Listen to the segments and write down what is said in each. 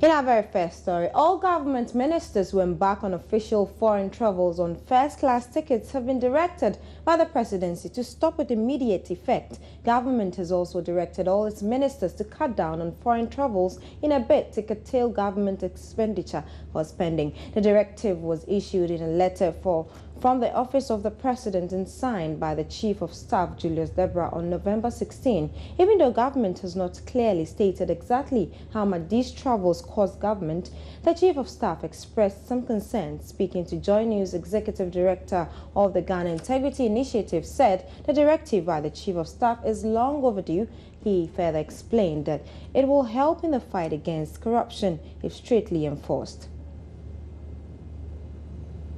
In our very first story, all government ministers who embark on official foreign travels on first-class tickets have been directed by the presidency to stop with immediate effect. Government has also directed all its ministers to cut down on foreign travels in a bid to curtail government expenditure for spending. The directive was issued in a letter from the Office of the President and signed by the Chief of Staff, Julius Deborah, on November 16. Even though government has not clearly stated exactly how much these travels cost government, the Chief of Staff expressed some concern. Speaking to Joy News, Executive Director of the Ghana Integrity Initiative said the directive by the Chief of Staff is long overdue. He further explained that it will help in the fight against corruption if strictly enforced.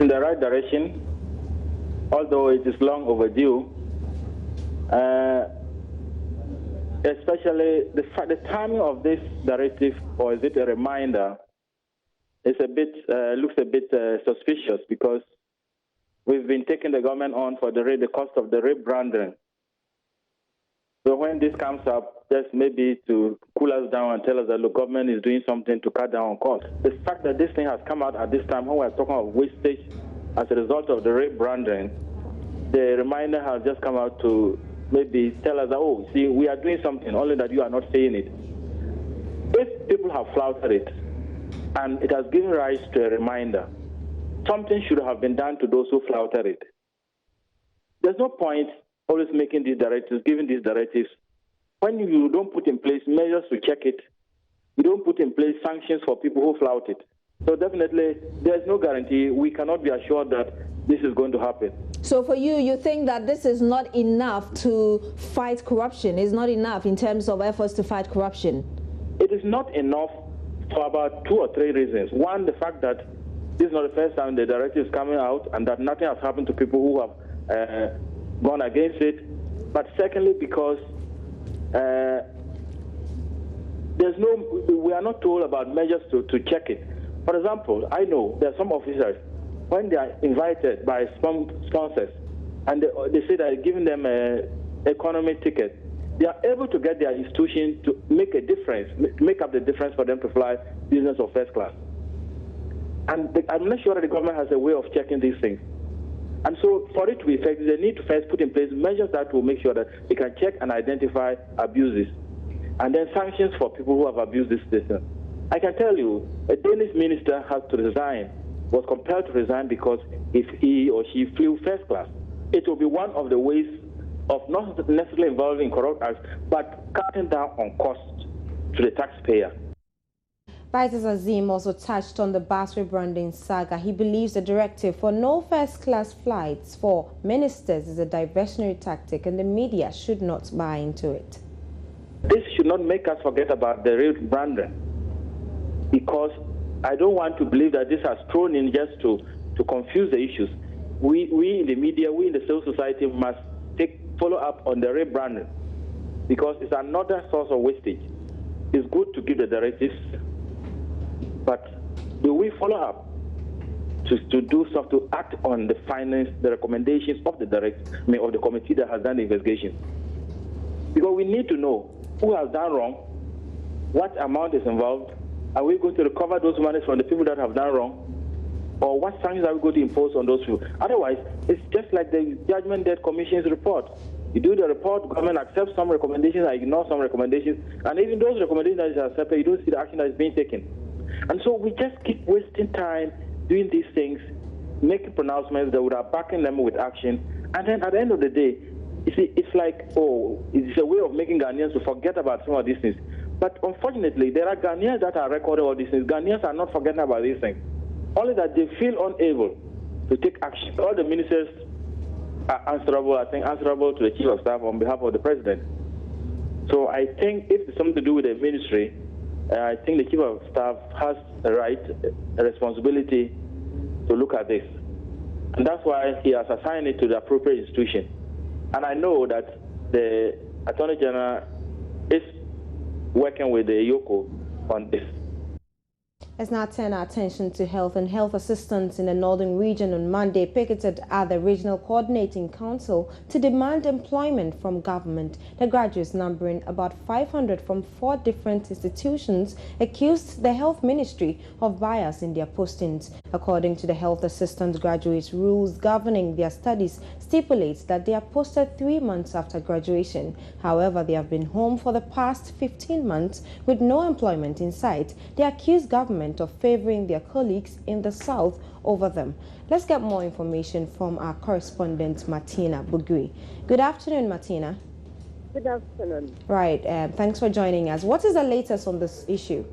In the right direction, although it is long overdue, especially the timing of this directive, or is it a reminder, is a bit looks a bit suspicious, because we've been taking the government on for the cost of the rebranding. So when this comes up, just maybe to cool us down and tell us that the government is doing something to cut down on costs. The fact that this thing has come out at this time when we're talking of wastage as a result of the rebranding, the reminder has just come out to maybe tell us that, oh, see, we are doing something, only that you are not saying it. If people have flouted it, and it has given rise to a reminder, something should have been done to those who flouted it. There's no point always making these directives, giving these directives, when you don't put in place measures to check it, you don't put in place sanctions for people who flout it. So definitely, there's no guarantee. We cannot be assured that this is going to happen. So for you, you think that this is not enough to fight corruption? It's not enough in terms of efforts to fight corruption? It is not enough for about 2 or 3 reasons. One, the fact that this is not the first time the directive is coming out and that nothing has happened to people who have gone against it. But secondly, because we are not told about measures to check it. For example, I know there are some officers, when they are invited by sponsors and they say that giving them an economy ticket, they are able to get their institution to make a difference, make up the difference for them to fly business or first class. And I'm not sure that the government has a way of checking these things. And so for it to be effective, they need to first put in place measures that will make sure that they can check and identify abuses, and then sanctions for people who have abused this system. I can tell you, a Danish minister has to resign, was compelled to resign because if he or she flew first class. It will be one of the ways of not necessarily involving corrupt acts, but cutting down on costs to the taxpayer. Vice Azim also touched on the bus rebranding saga. He believes the directive for no first-class flights for ministers is a diversionary tactic and the media should not buy into it. This should not make us forget about the rebranding, because I don't want to believe that this has thrown in just to confuse the issues. We in the media, we in the civil society must follow up on the rebranding, because it's another source of wastage. It's good to give the directives, but do we follow up to do stuff, to act on the findings, the recommendations of the of the committee that has done the investigation? Because we need to know who has done wrong, what amount is involved. Are we going to recover those monies from the people that have done wrong? Or what sanctions are we going to impose on those people? Otherwise, it's just like the Judgment Debt Commission's report. You do the report, government accepts some recommendations, and ignore some recommendations, and even those recommendations that are accepted, you don't see the action that is being taken. And so we just keep wasting time doing these things, making pronouncements that would have backing them with action, and then at the end of the day, you see, it's like, oh, it's a way of making Ghanaians to forget about some of these things. But unfortunately, there are Ghanaians that are recording all these things. Ghanaians are not forgetting about these things. Only that they feel unable to take action. All the ministers are answerable, I think, answerable to the Chief of Staff on behalf of the President. So I think if it's something to do with the ministry, I think the Chief of Staff has a right, a responsibility to look at this. And that's why he has assigned it to the appropriate institution. And I know that the Attorney General is working with the Yoko on this. Let's now turn our attention to health. And health assistants in the northern region on Monday picketed at the Regional Coordinating Council to demand employment from government. The graduates, numbering about 500 from 4 different institutions, accused the Health Ministry of bias in their postings. According to the health assistant graduates, rules governing their studies stipulates that they are posted 3 months after graduation. However, they have been home for the past 15 months with no employment in sight. They accuse government of favoring their colleagues in the south over them. Let's get more information from our correspondent Martina Bugui. Good afternoon, Martina. Good afternoon. Right, thanks for joining us. What is the latest on this issue?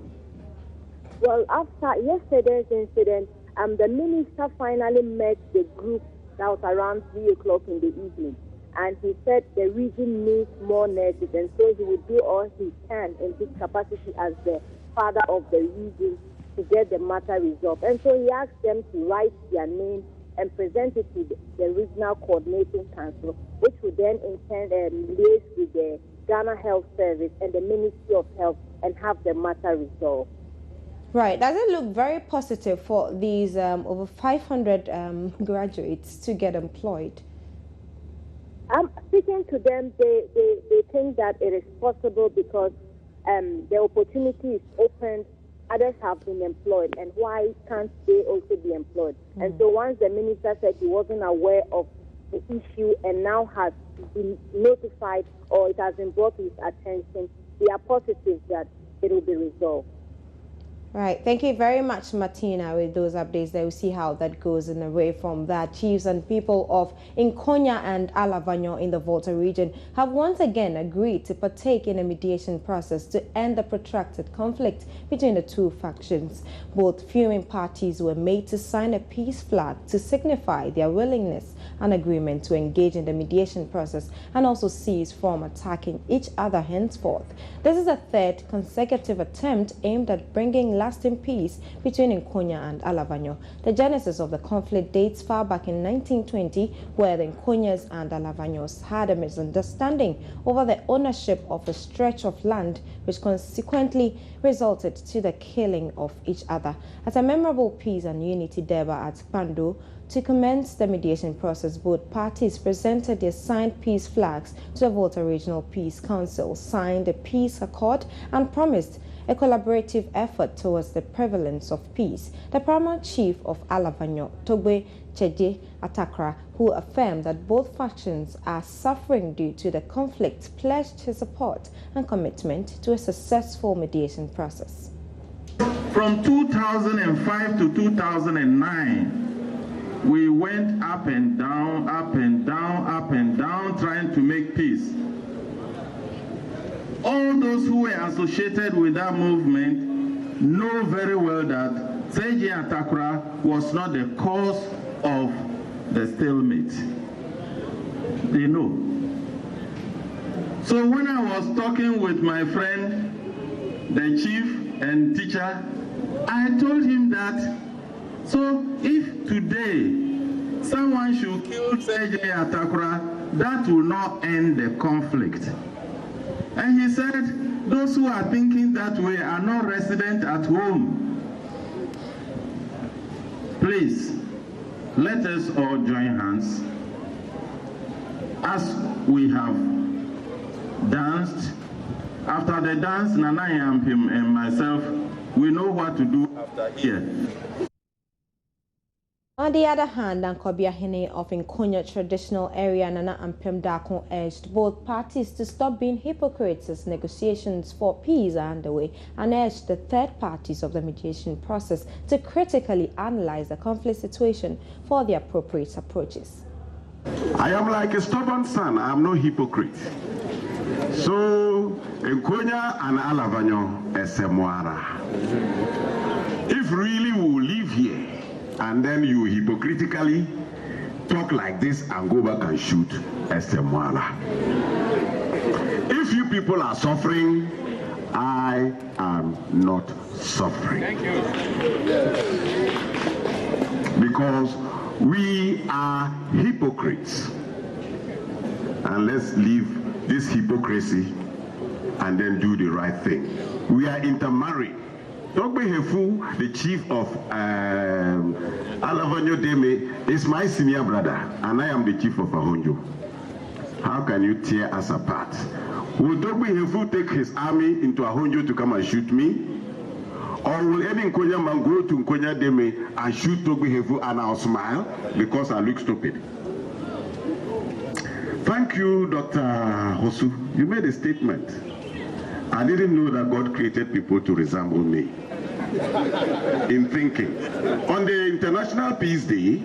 Well, after yesterday's incident, the minister finally met the group that was around 3 o'clock in the evening, and he said the region needs more nurses, and so he would do all he can in his capacity as the father of the region to get the matter resolved. And so he asked them to write their name and present it to the Regional Coordinating Council, which would then in turn liaise with the Ghana Health Service and the Ministry of Health and have the matter resolved. Right. Does it look very positive for these over 500 graduates to get employed? Speaking to them, they think that it is possible because the opportunity is open. Others have been employed, and why can't they also be employed? And so once the minister said he wasn't aware of the issue and now has been notified or it has been brought to his attention, we are positive that it will be resolved. Right. Thank you very much, Martina, with those updates. There, we'll see how that goes. And away from that, chiefs and people of Nkonya and Alavanyo in the Volta region have once again agreed to partake in a mediation process to end the protracted conflict between the two factions. Both fuming parties were made to sign a peace flag to signify their willingness and agreement to engage in the mediation process and also cease from attacking each other henceforth. This is a third consecutive attempt aimed at bringing lasting peace between Nkonya and Alavanyo. The genesis of the conflict dates far back in 1920, where the Nkonyas and Alavanyos had a misunderstanding over the ownership of a stretch of land, which consequently resulted to the killing of each other. At a memorable peace and unity derby at Pando, to commence the mediation process, both parties presented their signed peace flags to the Volta Regional Peace Council, signed a peace accord, and promised a collaborative effort towards the prevalence of peace. The paramount chief of Alavanyo, Togbe Cheje Atakra, who affirmed that both factions are suffering due to the conflict, pledged his support and commitment to a successful mediation process. From 2005 to 2009, we went up and down, up and down, up and down, trying to make peace. All those who were associated with that movement know very well that Seji Atakra was not the cause of the stalemate. They know. So when I was talking with my friend, the chief and teacher, I told him that, so if today someone should kill Seji Atakra, that will not end the conflict. And he said, those who are thinking that way are not resident at home. Please, let us all join hands. As we have danced, after the dance, Nana Yampim and myself, we know what to do after here. On the other hand, Nkobia Hene of Nkonya traditional area Nana Ampem Dako urged both parties to stop being hypocrites as negotiations for peace are underway and urged the third parties of the mediation process to critically analyze the conflict situation for the appropriate approaches. I am like a stubborn son. I am no hypocrite. So, Nkonya and Alavanyo esemwara. If really we will live here, and then you hypocritically talk like this and go back and shoot Estemwala. If you people are suffering, I am not suffering. Thank you. Because we are hypocrites. And let's leave this hypocrisy and then do the right thing. We are intermarried. Dogbe Hefu, the chief of Alavanyo Deme, is my senior brother, and I am the chief of Ahonjo. How can you tear us apart? Will Dogbe Hefu take his army into Ahonjo to come and shoot me? Or will any Nkonya man go to Nkonya Deme and shoot Dogbe Hefu and I'll smile because I look stupid? Thank you, Dr. Hosu. You made a statement. I didn't know that God created people to resemble me in thinking. On the International Peace Day,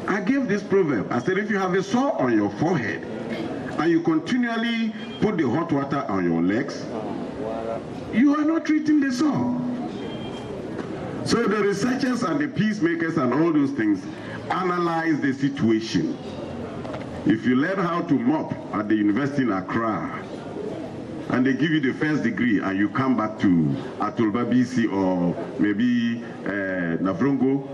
I gave this proverb. I said, if you have a sore on your forehead and you continually put the hot water on your legs, you are not treating the sore. So the researchers and the peacemakers and all those things analyze the situation. If you learn how to mop at the university in Accra, and they give you the first degree, and you come back to Atulba BC or maybe Navrongo,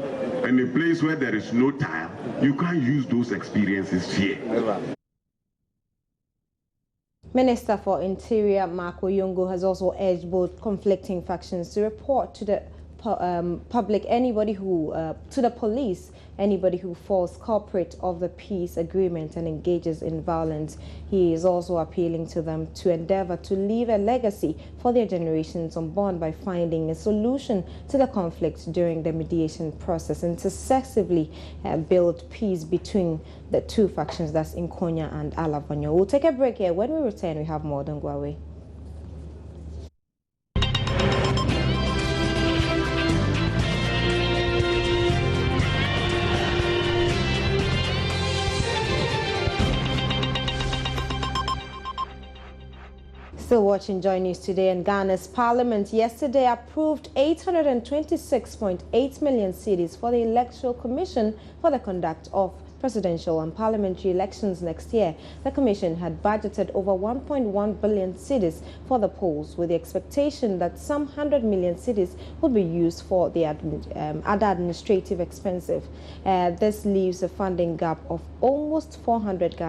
in a place where there is no tile, you can't use those experiences here. Minister for Interior Marco Yongo has also urged both conflicting factions to report to the public to the police anybody who falls culprit of the peace agreement and engages in violence. He is also appealing to them to endeavor to leave a legacy for their generations unborn by finding a solution to the conflict during the mediation process and successively build peace between the two factions, that's Nkonya and Alavanyo. We'll take a break here. When we return, we have more. Don't go away. Still watching Joy News today, and Ghana's parliament yesterday approved 826.8 million cedis for the Electoral Commission for the conduct of presidential and parliamentary elections next year. The commission had budgeted over 1.1 billion cedis for the polls, with the expectation that some 100 million cedis would be used for the other administrative expenses. This leaves a funding gap of almost 400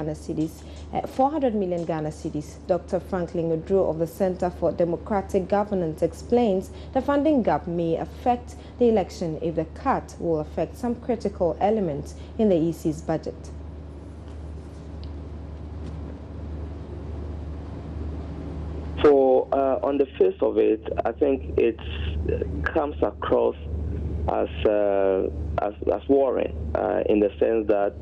million Ghana cedis. Dr. Franklin Odro of the Center for Democratic Governance explains the funding gap may affect the election if the cut will affect some critical elements in the EC's budget. So on the face of it, I think it comes across as worrying in the sense that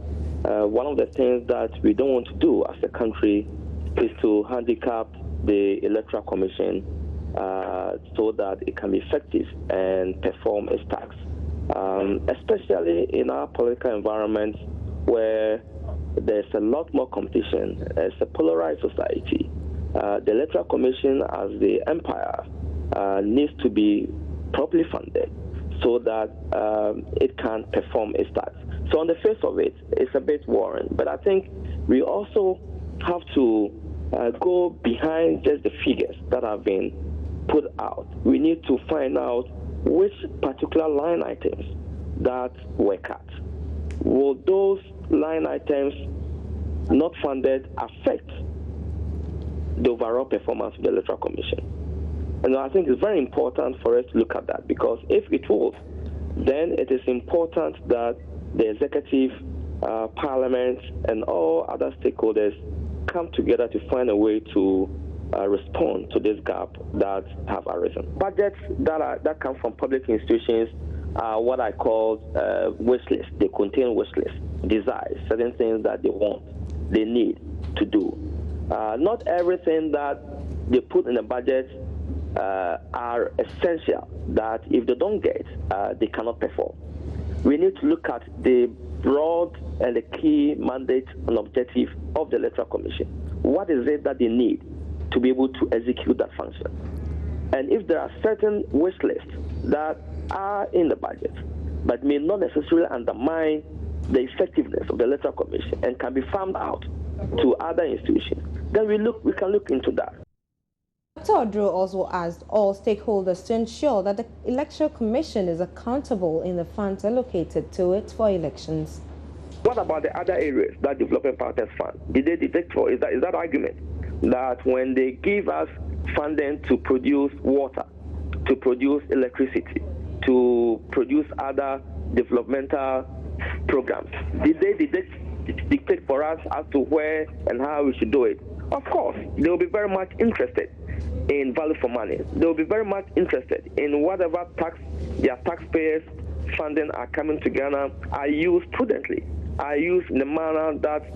one of the things that we don't want to do as a country is to handicap the Electoral Commission so that it can be effective and perform its task, especially in our political environment where there's a lot more competition. It's a polarized society. The Electoral Commission, as the empire, needs to be properly funded so that it can perform its task. So on the face of it, it's a bit worrying. But I think we also have to go behind just the figures that have been put out. We need to find out which particular line items that were cut. Will those line items not funded affect the overall performance of the Electoral Commission? And I think it's very important for us to look at that, because if it would, then it is important that the executive, parliament, and all other stakeholders come together to find a way to respond to this gap that have arisen. Budgets that come from public institutions are what I call wish lists. They contain wish lists, desires, certain things that they want, they need to do. Not everything that they put in the budget are essential, that if they don't get, they cannot perform. We need to look at the broad and the key mandate and objective of the Electoral Commission. What is it that they need to be able to execute that function? And if there are certain wish lists that are in the budget but may not necessarily undermine the effectiveness of the Electoral Commission and can be farmed out to other institutions, then we can look into that. Dr. Odro also asked all stakeholders to ensure that the Electoral Commission is accountable in the funds allocated to it for elections. What about the other areas that development partners fund? Did they detect for? Is that argument that when they give us funding to produce water to produce electricity, to produce other developmental programs? Did they dictate for us as to where and how we should do it? Of course, they will be very much interested in value for money. They will be very much interested in whatever their taxpayers' funding are coming to Ghana are used prudently, are used in a manner that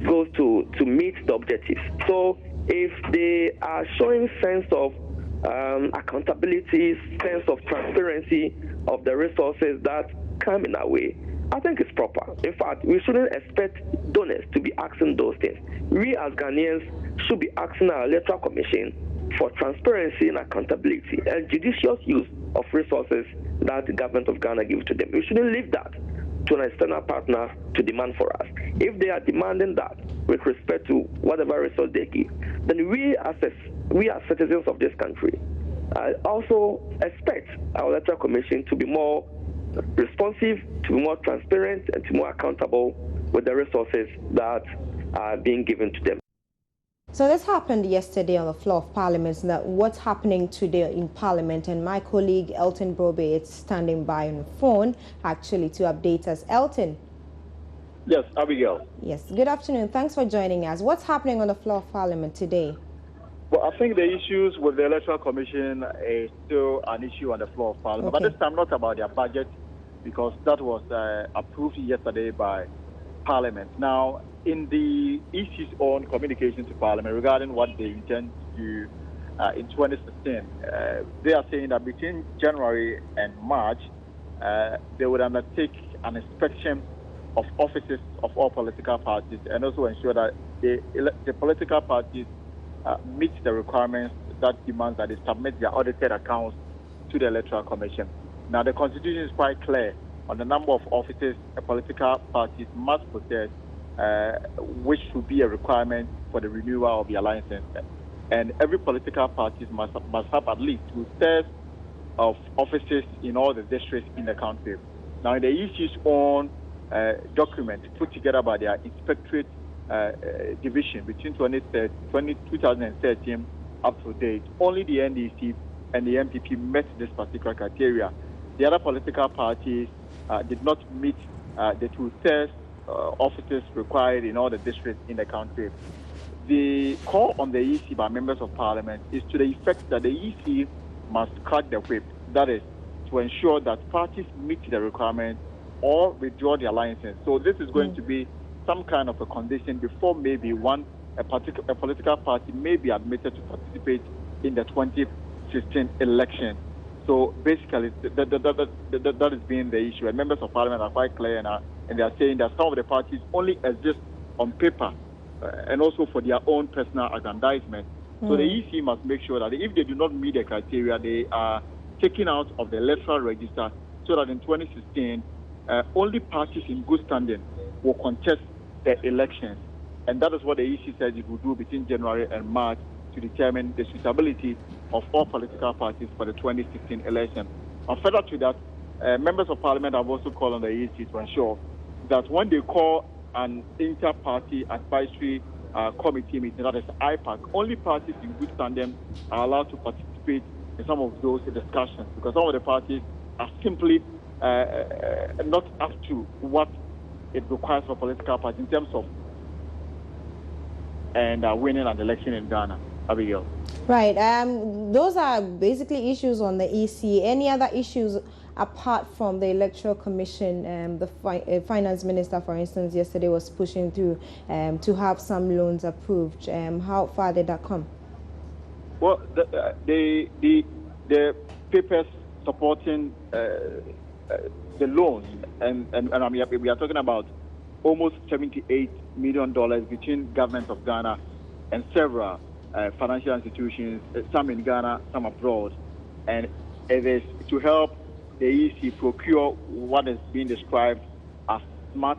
goes to meet the objectives. So if they are showing sense of accountability, sense of transparency of the resources that come in our way, I think it's proper. In fact, we shouldn't expect donors to be asking those things. We as Ghanaians should be asking our electoral commission for transparency and accountability and judicious use of resources that the government of Ghana gives to them. We shouldn't leave that to an external partner to demand for us. If they are demanding that with respect to whatever resource they give, then we as citizens of this country also expect our electoral commission to be more responsive, to be more transparent, and to be more accountable with the resources that are being given to them. So this happened yesterday on the floor of Parliament. So that what's happening today in Parliament, and my colleague Elton Brobe is standing by on the phone actually to update us. Elton. Yes, Abigail. Yes, good afternoon. Thanks for joining us. What's happening on the floor of Parliament today? Well, I think the issues with the Electoral Commission is still an issue on the floor of Parliament, but this time not about their budget, because that was approved yesterday by Parliament. Now, in the EC's own communication to Parliament regarding what they intend to do in 2016, they are saying that between January and March, they would undertake an inspection of offices of all political parties and also ensure that the political parties meet the requirements that demands that they submit their audited accounts to the Electoral Commission. Now, the Constitution is quite clear on the number of offices a political parties must possess, which should be a requirement for the renewal of their license. And every political party must have at least 2/3 of offices in all the districts in the country. Now, in the EC's own document put together by their inspectorate division between 2013 up to date, only the NDC and the MPP met this particular criteria. The other political parties did not meet the 2/3 offices required in all the districts in the country. The call on the EC by members of Parliament is to the effect that the EC must crack the whip, that is, to ensure that parties meet the requirement or withdraw their license. So this is going to be some kind of a condition before maybe a political party may be admitted to participate in the 2016 election. So basically, that has been the issue. And members of Parliament are quite clear, and they are saying that some of the parties only exist on paper and also for their own personal aggrandizement. So the EC must make sure that if they do not meet the criteria, they are taken out of the electoral register, so that in 2016, only parties in good standing will contest the elections. And that is what the EC says it will do between January and March to determine the suitability of all political parties for the 2016 election. And further to that, members of Parliament have also called on the EC to ensure that when they call an inter-party advisory committee meeting, that is IPAC, only parties in good standing are allowed to participate in some of those discussions, because some of the parties are simply not up to what it requires for political parties in terms of winning an election in Ghana. Abigail. Right. Those are basically issues on the EC. Any other issues apart from the Electoral Commission? The Finance Minister, for instance, yesterday was pushing through to have some loans approved. How far did that come? Well, the papers supporting the loans, and we are talking about almost $78 million between government of Ghana and several financial institutions, some in Ghana, some abroad, and it is to help the EC procure what is being described as smart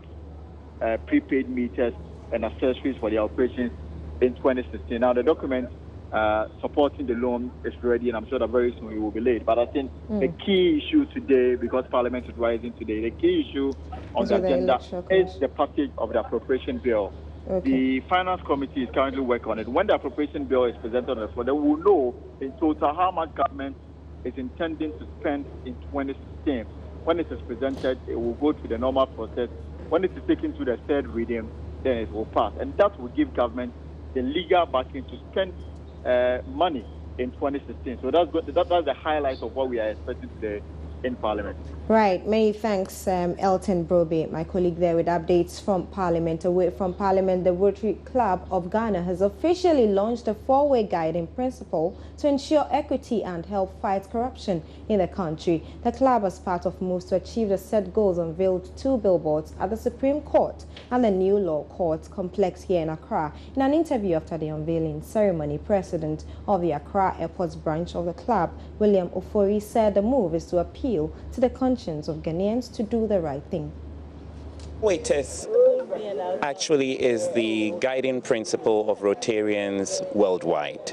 prepaid meters and accessories for their operations in 2016. Now, the document supporting the loan is ready, and I'm sure that very soon it will be laid. But I think the key issue today, because Parliament is rising today, the key issue on the agenda is the passage of the appropriation bill Okay. The Finance Committee is currently working on it. When the appropriation bill is presented on the floor, they will know in total how much government is intending to spend in 2016. When it is presented, it will go through the normal process. When it is taken to the third reading, then it will pass. And that will give government the legal backing to spend money in 2016. So that's the highlight of what we are expecting today in Parliament. Right. Many thanks, Elton Brobe, my colleague there with updates from Parliament. Away from Parliament, the Rotary Club of Ghana has officially launched a 4-way guiding principle to ensure equity and help fight corruption in the country. The club, as part of moves to achieve the set goals, unveiled 2 billboards at the Supreme Court and the New Law Court complex here in Accra. In an interview after the unveiling ceremony, President of the Accra Airports branch of the club, William Ofori, said the move is to appeal to the conscience of Ghanaians to do the right thing. Waiters actually is the guiding principle of Rotarians worldwide.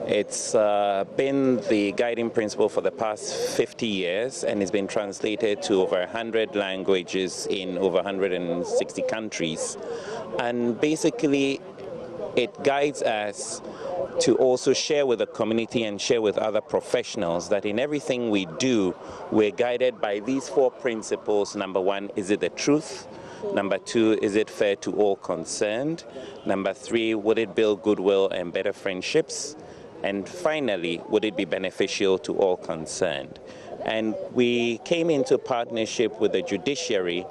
It's been the guiding principle for the past 50 years and it's been translated to over 100 languages in over 160 countries. And basically, it guides us to also share with the community and share with other professionals that in everything we do, we're guided by these 4 principles. Number 1, is it the truth? Number 2, is it fair to all concerned? Number 3, would it build goodwill and better friendships? And finally, would it be beneficial to all concerned? And we came into partnership with the judiciary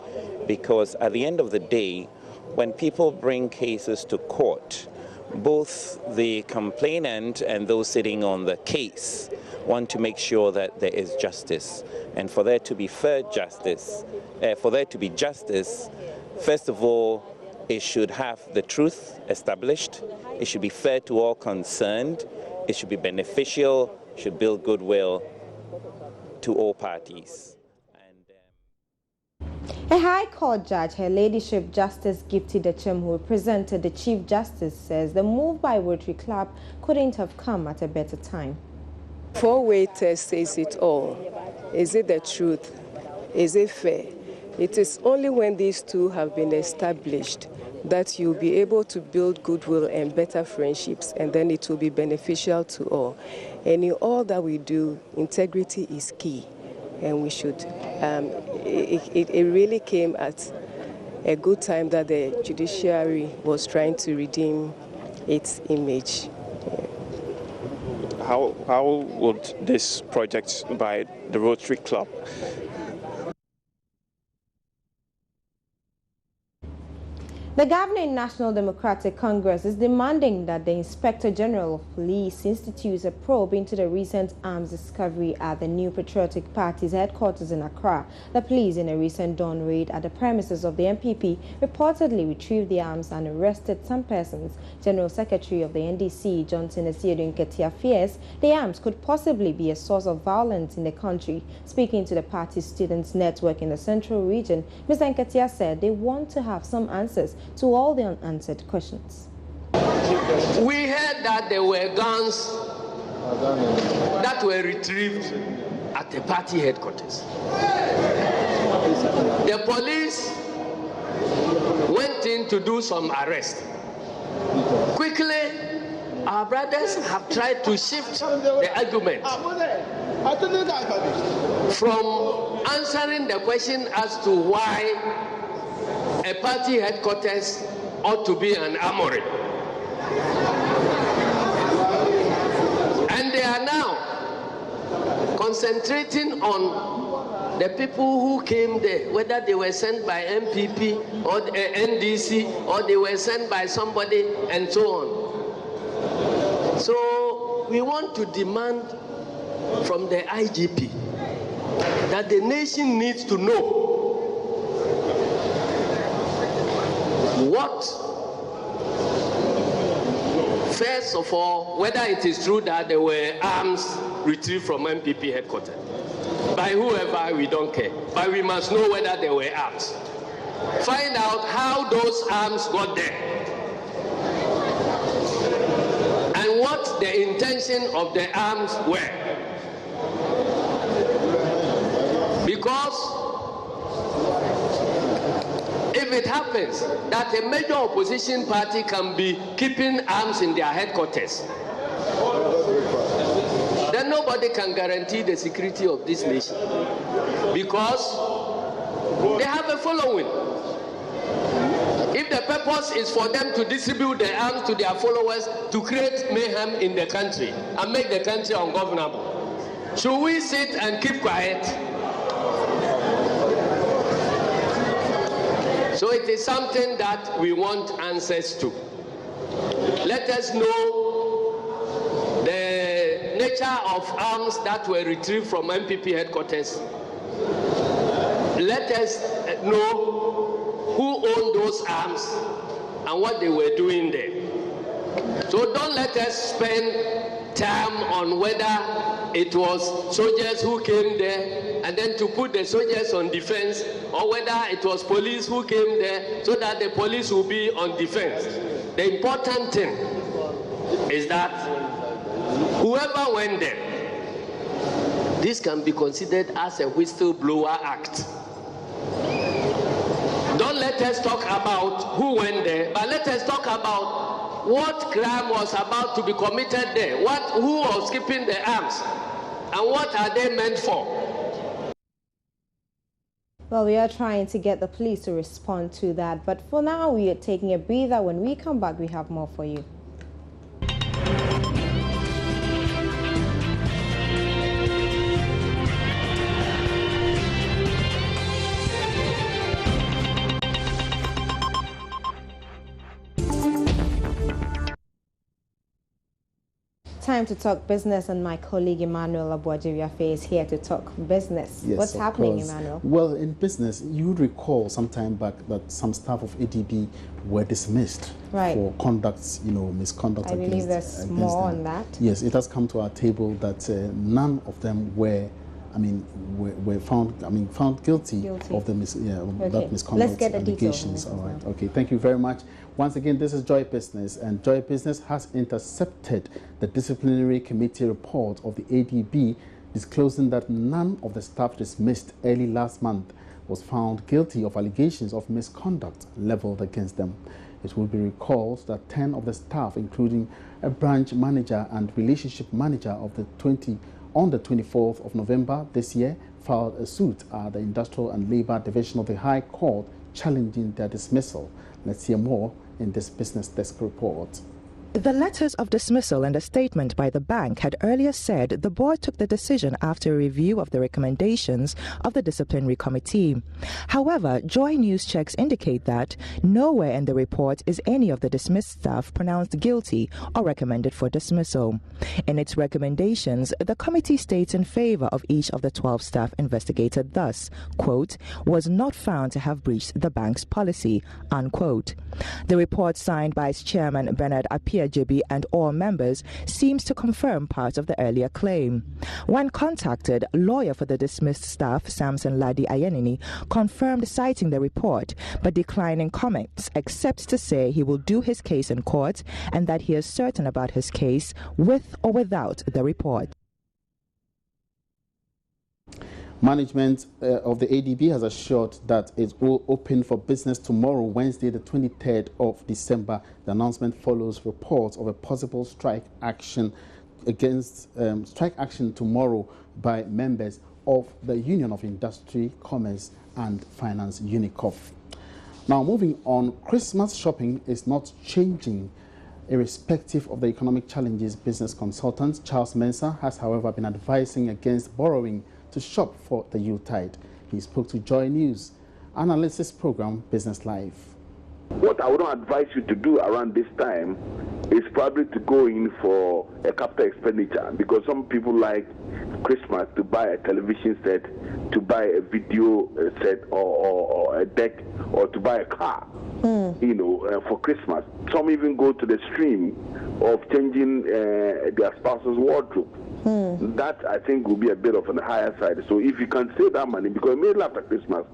because at the end of the day, when people bring cases to court, both the complainant and those sitting on the case want to make sure that there is justice. And for there to be fair justice, first of all, it should have the truth established. It should be fair to all concerned. It should be beneficial, should build goodwill to all parties. A High Court judge, Her Ladyship Justice Gifty Dechem, who represented the Chief Justice, says the move by Rotary Club couldn't have come at a better time. 4-way test says it all. Is it the truth? Is it fair? It is only when these 2 have been established that you'll be able to build goodwill and better friendships, and then it will be beneficial to all. And in all that we do, integrity is key. And we should, it really came at a good time that the judiciary was trying to redeem its image. How would this project by the Rotary Club The governing National Democratic Congress is demanding that the Inspector General of Police institutes a probe into the recent arms discovery at the New Patriotic Party's headquarters in Accra. The police, in a recent dawn raid at the premises of the MPP, reportedly retrieved the arms and arrested some persons. General Secretary of the NDC, Johnson Asiedu Nketia, fears the arms could possibly be a source of violence in the country. Speaking to the party's students' network in the central region, Mr. Nketia said they want to have some answers to all the unanswered questions. We heard that there were guns that were retrieved at the party headquarters. The police went in to do some arrest. Quickly, our brothers have tried to shift the argument from answering the question as to why a party headquarters ought to be an armory. And they are now concentrating on the people who came there, whether they were sent by MPP or NDC or they were sent by somebody and so on. So we want to demand from the IGP that the nation needs to know what, first of all, whether it is true that there were arms retrieved from MPP headquarters. By whoever, we don't care. But we must know whether there were arms. Find out how those arms got there. And what the intention of the arms were. Because if if it happens that a major opposition party can be keeping arms in their headquarters, then nobody can guarantee the security of this nation, because they have a following. If the purpose is for them to distribute the arms to their followers to create mayhem in the country and make the country ungovernable, should we sit and keep quiet? So it is something that we want answers to. Let us know the nature of arms that were retrieved from MPP headquarters. Let us know who owned those arms and what they were doing there. So don't let us spend time on whether it was soldiers who came there and then to put the soldiers on defense, or whether it was police who came there so that the police will be on defense. The important thing is that whoever went there, this can be considered as a whistleblower act. Don't let us talk about who went there, but let us talk about what crime was about to be committed there, who was keeping the arms, and what are they meant for. Well, we are trying to get the police to respond to that, but for now we are taking a breather. When we come back, we have more for you. Time to talk business, and my colleague Emmanuel is here to talk business. Yes, what's happening, Emmanuel? Well, in business, you would recall some time back that some staff of ADB were dismissed for conduct, misconduct. I believe there's more on that. Yes, it has come to our table that none of them were found guilty of the that misconduct. Let's get the allegations. details. All right. Okay. Thank you very much. Once again, this is Joy Business, and Joy Business has intercepted the disciplinary committee report of the ADB, disclosing that none of the staff dismissed early last month was found guilty of allegations of misconduct leveled against them. It will be recalled that 10 of the staff, including a branch manager and relationship manager on the 24th of November this year, filed a suit at the Industrial and Labour Division of the High Court challenging their dismissal. Let's hear more in this Business Desk report. The letters of dismissal and a statement by the bank had earlier said the board took the decision after a review of the recommendations of the disciplinary committee. However, Joy News checks indicate that nowhere in the report is any of the dismissed staff pronounced guilty or recommended for dismissal. In its recommendations, the committee states in favor of each of the 12 staff investigated thus, quote, was not found to have breached the bank's policy, unquote. The report signed by its chairman Bernard Appiah Jibi and all members seems to confirm part of the earlier claim. When contacted, lawyer for the dismissed staff, Samson Ladi Ayenini, confirmed citing the report but declining comments, except to say he will do his case in court and that he is certain about his case with or without the report. Management of the ADB has assured that it will open for business tomorrow, Wednesday, the 23rd of December. The announcement follows reports of a possible strike action tomorrow by members of the Union of Industry, Commerce and Finance, UNICOF. Now, moving on, Christmas shopping is not changing irrespective of the economic challenges. Business consultant Charles Mensah has, however, been advising against borrowing to shop for the Yuletide. He spoke to Joy News analysis program Business Live. What I would advise you to do around this time is probably to go in for a capital expenditure, because some people like Christmas to buy a television set, to buy a video set or a deck, or to buy a car, for Christmas. Some even go to the stream of changing their spouse's wardrobe. That, I think, will be a bit of on the higher side. So if you can save that money, because immediately after Christmas,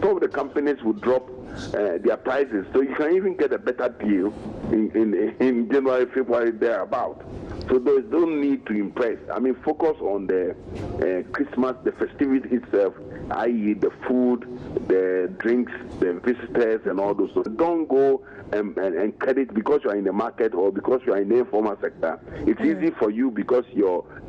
some of the companies will drop their prices. So you can even get a better deal in January, February, thereabout. So there's no need to impress. I mean, focus on the Christmas, the festivity itself, i.e. the food, the drinks, the visitors, and all those. So don't go and credit because you are in the market or because you are in the informal sector. It's easy for you because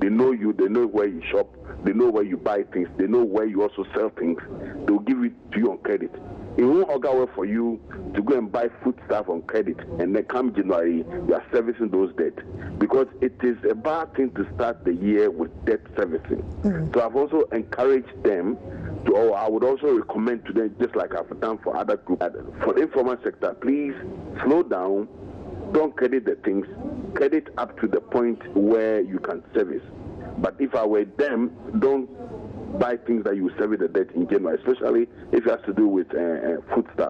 they know you, they know where you shop, they know where you buy things, they know where you also sell things. They'll give it to you on credit. It won't augur well for you to go and buy food stuff on credit, and then come January, you are servicing those debts. Because it is a bad thing to start the year with debt servicing. So I've also encouraged them to, or I would also recommend to them, just like I've done for other groups, for the informal sector, please slow down, don't credit the things, credit up to the point where you can service. But if I were them, don't buy things that you service the debt in January, especially if it has to do with food stuff.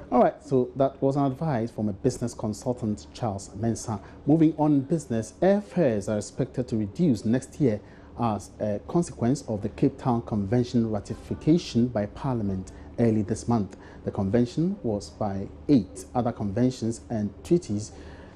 All right, so that was an advice from a business consultant, Charles Mensah. Moving on business, airfares are expected to reduce next year as a consequence of the Cape Town Convention ratification by Parliament early this month. The convention was by 8 other conventions and treaties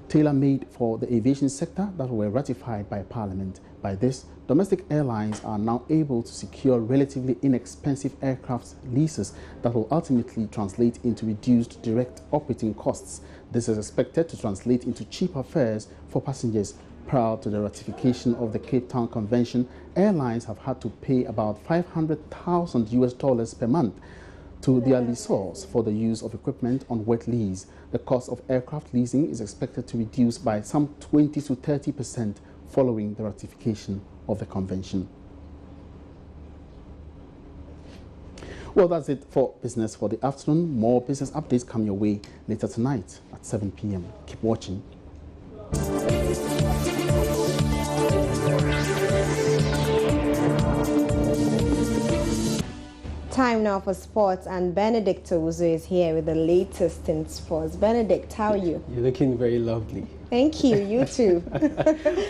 tailor-made for the aviation sector that were ratified by Parliament. By this, domestic airlines are now able to secure relatively inexpensive aircraft leases that will ultimately translate into reduced direct operating costs. This is expected to translate into cheaper fares for passengers. Prior to the ratification of the Cape Town Convention, airlines have had to pay about $500,000 per month to their lessors for the use of equipment on wet lease. The cost of aircraft leasing is expected to reduce by some 20 to 30% following the ratification of the convention. Well, that's it for business for the afternoon. More business updates come your way later tonight at 7 p.m. Keep watching. Time now for sports, and Benedict Owusu is here with the latest in sports. Benedict, how are you? You're looking very lovely. Thank you, you too.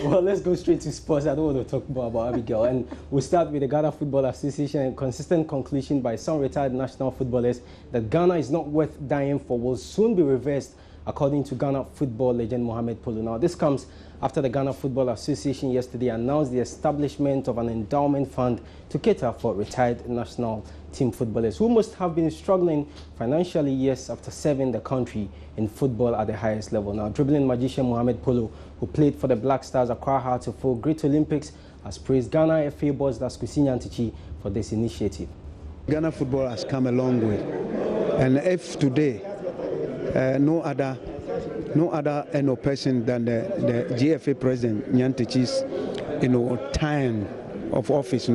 Well, let's go straight to sports. I don't want to talk more about Abigail. And we'll start with the Ghana Football Association. And consistent conclusion by some retired national footballers that Ghana is not worth dying for will soon be reversed, according to Ghana football legend Mohamed Polo. Now, this comes after the Ghana Football Association yesterday announced the establishment of an endowment fund to cater for retired national team footballers who must have been struggling financially years after serving the country in football at the highest level. Now, dribbling magician Mohamed Polo, who played for the Black Stars Accra Hearts for Great Olympics, has praised Ghana FA boss Daskusi Nyantichi for this initiative. Ghana football has come a long way, and if today no other person than the GFA president Nyantichi's time of office,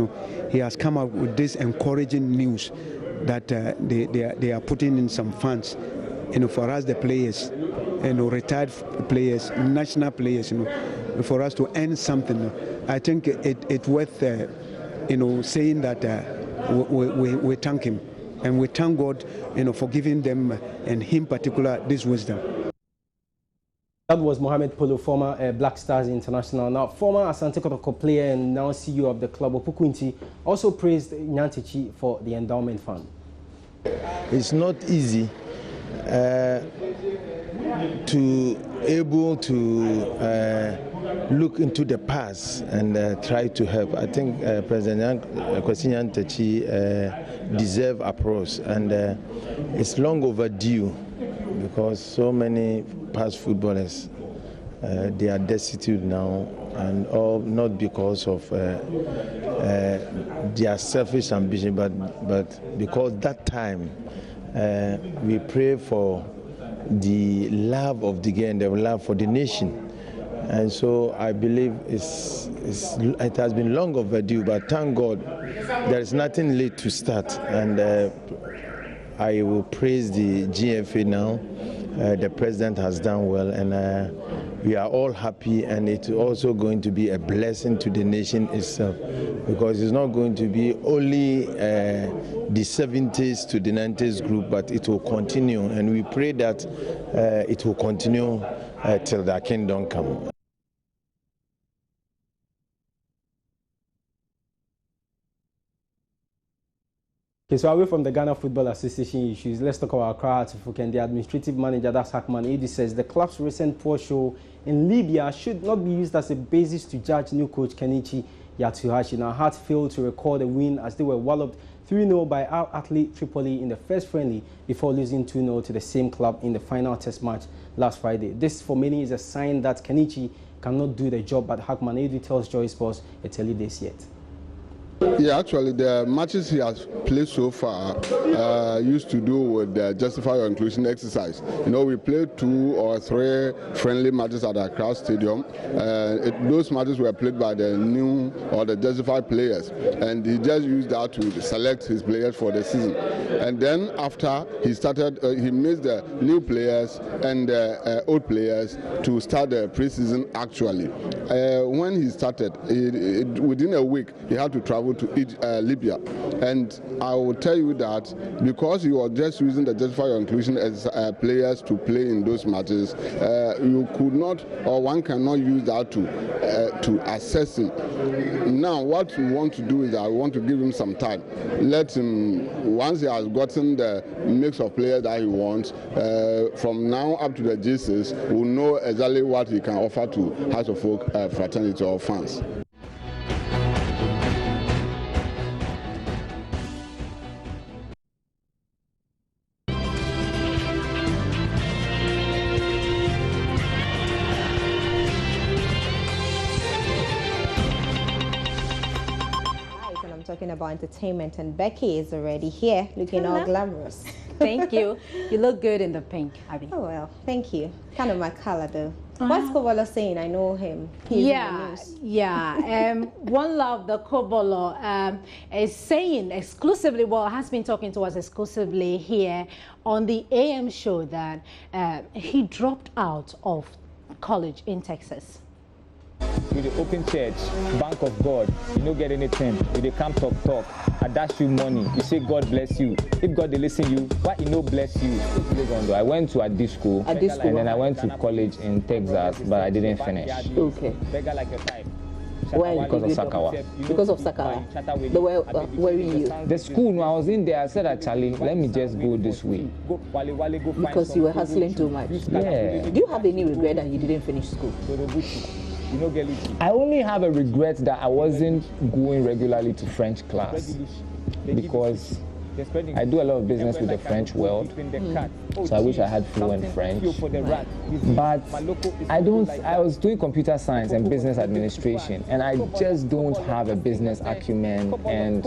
he has come up with this encouraging news that they are putting in some funds, for us the players, retired players, national players, for us to earn something. I think it's worth saying that we thank him, and we thank God, for giving them and him particular this wisdom. That was Mohamed Polo, former Black Stars International. Now, former Asante Kotoko player and now CEO of the club, Opukunti, also praised Nyantichi for the endowment fund. It's not easy to able to look into the past and try to help. I think President Kwesi Nyantichi deserves applause, and it's long overdue, because so many past footballers they are destitute now, and all not because of their selfish ambition, but because that time we pray for the love of the game, the love for the nation. And so I believe it has been long overdue, but thank God there is nothing late to start. And I will praise the GFA now. The president has done well, and we are all happy, and it's also going to be a blessing to the nation itself, because it's not going to be only the 70s to the 90s group, but it will continue, and we pray that it will continue till the kingdom come. Okay, so away from the Ghana Football Association issues, let's talk about Accra Atifuke. And the administrative manager, that's Hakman Edi, says the club's recent poor show in Libya should not be used as a basis to judge new coach Kenichi Yatuhashi. Now, Heart failed to record a win as they were walloped 3-0 by Al Ahly Tripoli in the first friendly before losing 2-0 to the same club in the final test match last Friday. This, for many, is a sign that Kenichi cannot do the job, but Hakman Edi tells Joy Sports it's early days yet. Yeah, actually, the matches he has played so far used to do with the Justify Your Inclusion exercise. You know, we played 2 or 3 friendly matches at Accra Stadium. Those matches were played by the new or the Justify players, and he just used that to select his players for the season. And then after he started, he missed the new players and the old players to start the preseason actually. When he started, within a week, he had to travel to Libya, and I will tell you that because you are just using the Justify Your Inclusion as players to play in those matches, you could not, or one cannot use that to assess him. Now, what we want to do is that we want to give him some time. Let him, once he has gotten the mix of players that he wants, from now up to the G6, we'll know exactly what he can offer to House of Folk fraternity or fans. Talking about entertainment, and Becky is already here looking all glamorous. Thank you. You look good in the pink, Abby. Oh, well, thank you. Kind of my color, though. What's Kobolo saying? I know him. He's One Love, the Kobolo, is saying exclusively, well, has been talking to us exclusively here on the AM show that he dropped out of college in Texas. With the open church, Bank of God, you don't get anything. With the come talk, I dash you money. You say God bless you. If God they listen you, why he no bless you? I went to a disco, and then I went to college in Texas, but I didn't finish. Okay. Why? Because of Sakawa. Because of Sakawa. They were worrying you. The school, when I was in there, I said, actually, let me just go this way. Because you were hustling too much. Yeah. Do you have any regret that you didn't finish school? I only have a regret that I wasn't going regularly to French class because I do a lot of business with the French world, so I wish I had fluent French. But I was doing computer science and business administration, and I just don't have a business acumen, and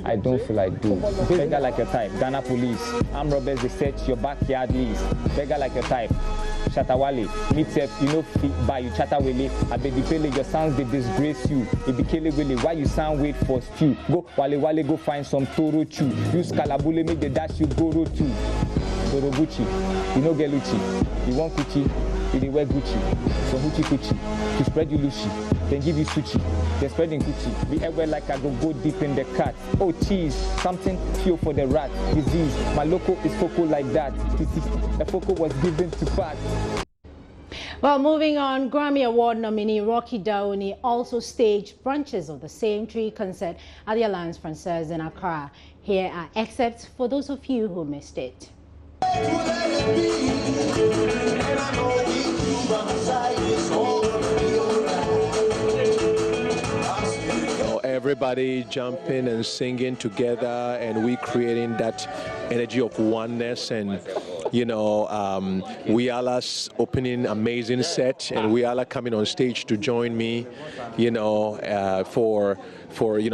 I don't feel I do. Beggar like your type, Ghana police, armed robbers, they search your backyard lease. Beggar like your type. Chatawale, meet you know fit by you Chatawale, Abedipele, your sons they disgrace you. Ibikele Wele, why you sound wait for stew? Go Wale go find some Toro chew. Use Kalabule make the dash you go to Toro Gucci. You know get Lucci. You want Gucci, you dey wear Gucci. So Gucci to spread you Lucci, then give you Suchi. They're spreading Gucci. Be everywhere like I go deep in the cat. Oh cheese, something fuel for the rat. Disease, my loco is focal like that. The focal was given to Pat. Well, moving on, Grammy Award nominee Rocky Daoni also staged branches of the Same Tree concert at the Alliance Française in Accra. Here are excerpts for those of you who missed it. Everybody jumping and singing together, and we creating that energy of oneness. And Wiala's opening amazing set, and Wiala coming on stage to join me, for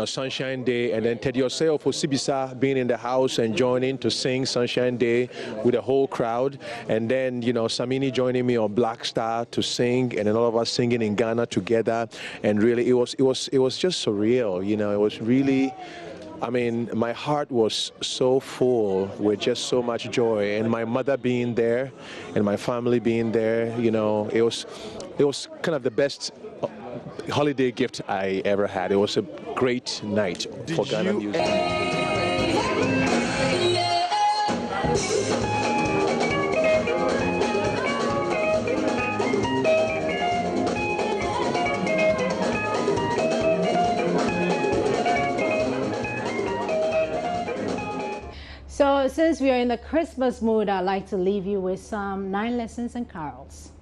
Sunshine Day, and then Teddy Oseo for Sibisa being in the house and joining to sing Sunshine Day with the whole crowd, and then Samini joining me on Black Star to sing, and then all of us singing in Ghana together, and really it was just surreal. It was really, I mean, my heart was so full with just so much joy, and my mother being there and my family being there, it was kind of the best holiday gift I ever had. It was a great night for Ghana music. So since we are in the Christmas mood, I'd like to leave you with some 9 lessons and carols.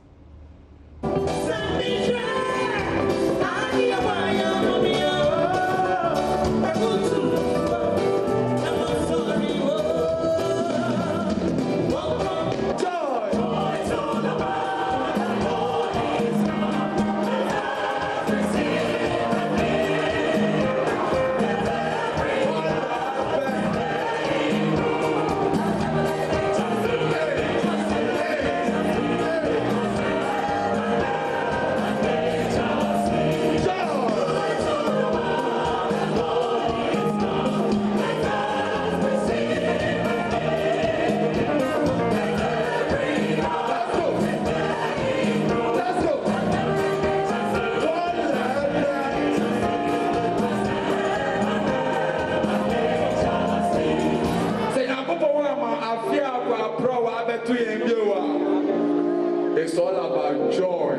It's all about joy.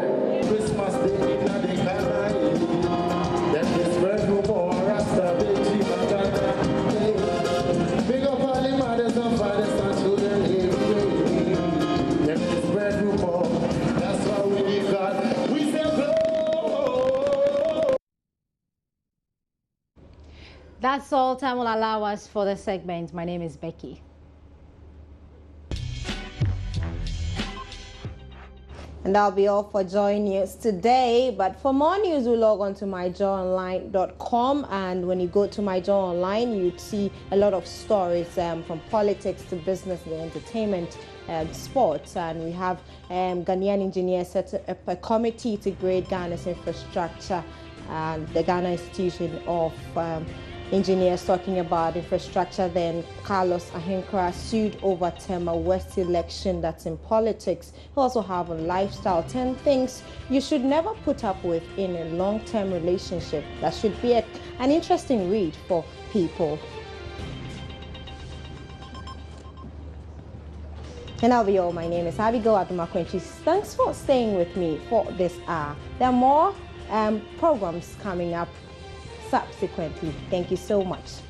Christmas Day in the Ghana. Then this red room or Rasta big up all the mothers and fathers and children. Then this red room or that's why we give God. We say glory. That's all time will allow us for the segment. My name is Becky. And that'll be all for Joy News today. But for more news, you log on to myjoyonline.com. And when you go to My Joy Online, you'd see a lot of stories from politics to business and entertainment, sports. And we have Ghanaian engineers set up a committee to grade Ghana's infrastructure. And the Ghana Institution of Engineers talking about infrastructure. Then Carlos Ahenkra sued over Tema West election. That's in politics. We also have on lifestyle 10 things you should never put up with in a long-term relationship. That should be an interesting read for people. And that'll be all. My name is Abigail Adumakwenchis. Thanks for staying with me for this hour. There are more programs coming up subsequently. Thank you so much.